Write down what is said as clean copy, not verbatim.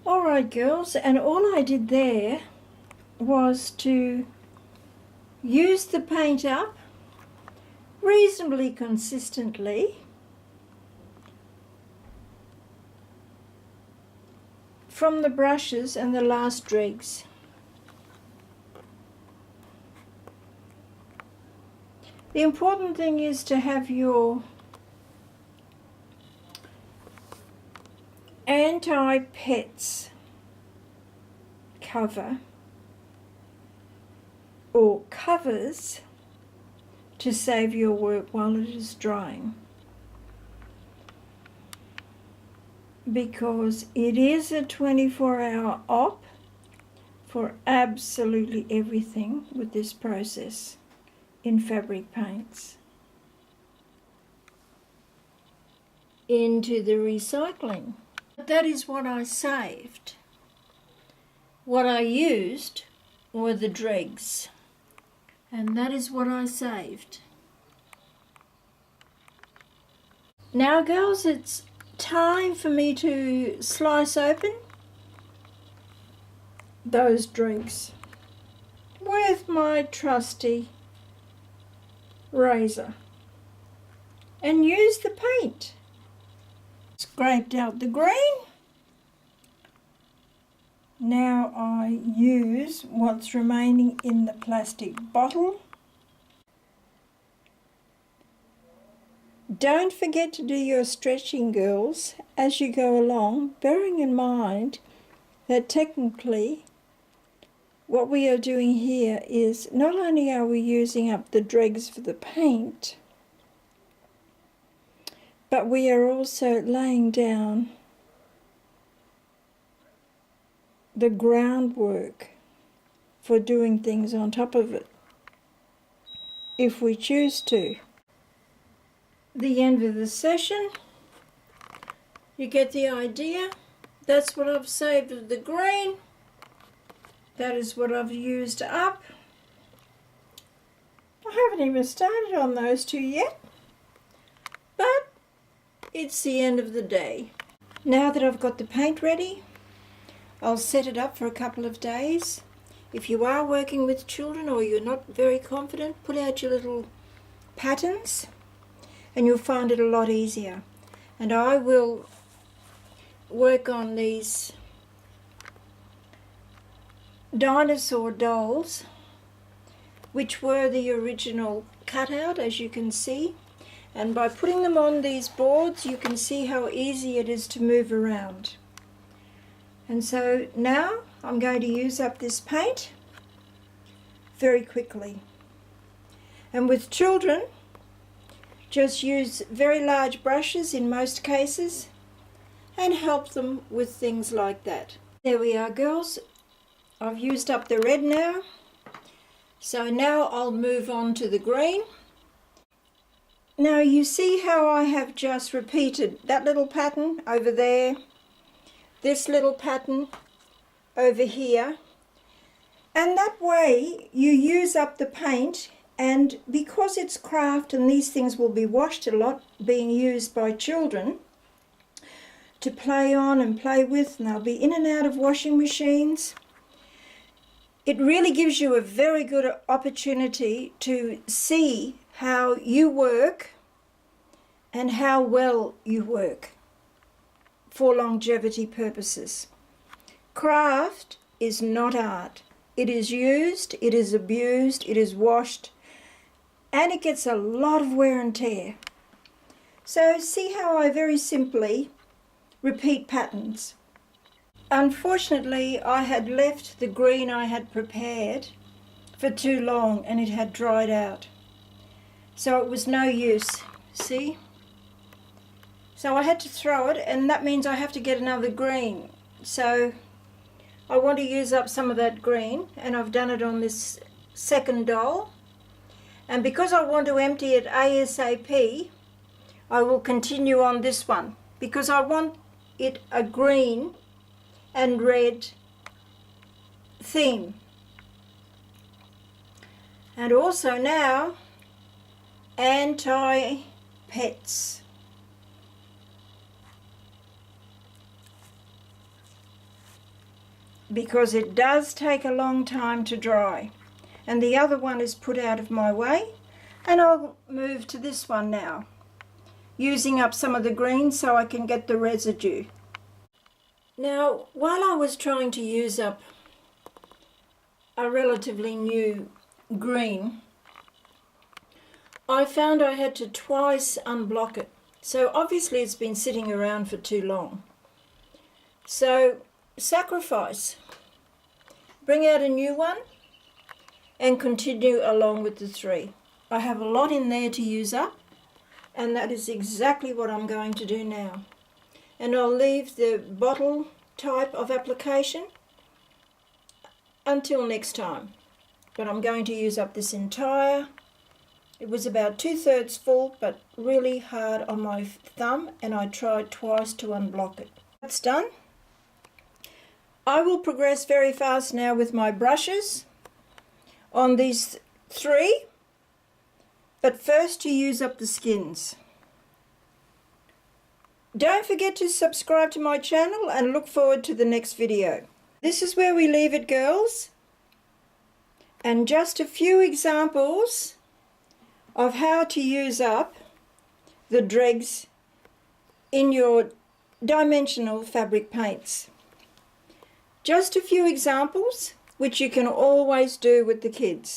Alright girls, and all I did there was to use the paint up reasonably consistently from the brushes and the last dregs. The important thing is to have your anti-pets cover or covers to save your work while it is drying, because it is a 24-hour op for absolutely everything with this process in fabric paints. Into the recycling. That is what I saved. What I used were the dregs, and that is what I saved. Now girls, it's time for me to slice open those dregs with my trusty razor and use the paint. Scraped out the green. Now I use what's remaining in the plastic bottle. Don't forget to do your stretching, girls, as you go along, bearing in mind that technically what we are doing here is not only are we using up the dregs for the paint, but we are also laying down the groundwork for doing things on top of it, if we choose to. The end of the session, you get the idea. That's what I've saved of the green. That is what I've used up. I haven't even started on those two yet, but it's the end of the day. Now that I've got the paint ready, I'll set it up for a couple of days. If you are working with children or you're not very confident, put out your little patterns and you'll find it a lot easier. And I will work on these dinosaur dolls, which were the original cutout, as you can see. And by putting them on these boards, you can see how easy it is to move around. And so now I'm going to use up this paint very quickly. And with children, just use very large brushes in most cases and help them with things like that. There we are, girls. I've used up the red now. So now I'll move on to the green. Now you see how I have just repeated that little pattern over there, this little pattern over here, and that way you use up the paint. And because it's craft and these things will be washed a lot, being used by children to play on and play with, and they'll be in and out of washing machines, it really gives you a very good opportunity to see how you work and how well you work for longevity purposes. Craft is not art. It is used, it is abused, it is washed, and it gets a lot of wear and tear. So see how I very simply repeat patterns. Unfortunately, I had left the green I had prepared for too long and it had dried out. So it was no use, see? So I had to throw it, and that means I have to get another green. So I want to use up some of that green, and I've done it on this second doll. And because I want to empty it ASAP, I will continue on this one, because I want it a green and red theme. And also now, anti-pets. because it does take a long time to dry. And the other one is put out of my way, and I'll move to this one now, using up some of the green so I can get the residue. Now, while I was trying to use up a relatively new green, I found I had to twice unblock it. So obviously it's been sitting around for too long. So sacrifice. Bring out a new one and continue along with the three. I have a lot in there to use up, and that is exactly what I'm going to do now. And I'll leave the bottle type of application until next time. But I'm going to use up this entire, it was about 2/3 full, but really hard on my thumb, and I tried twice to unblock it. That's done. I will progress very fast now with my brushes on these three, but first to use up the skins. Don't forget to subscribe to my channel and look forward to the next video. This is where we leave it, girls, and just a few examples of how to use up the dregs in your dimensional fabric paints. Just a few examples which you can always do with the kids.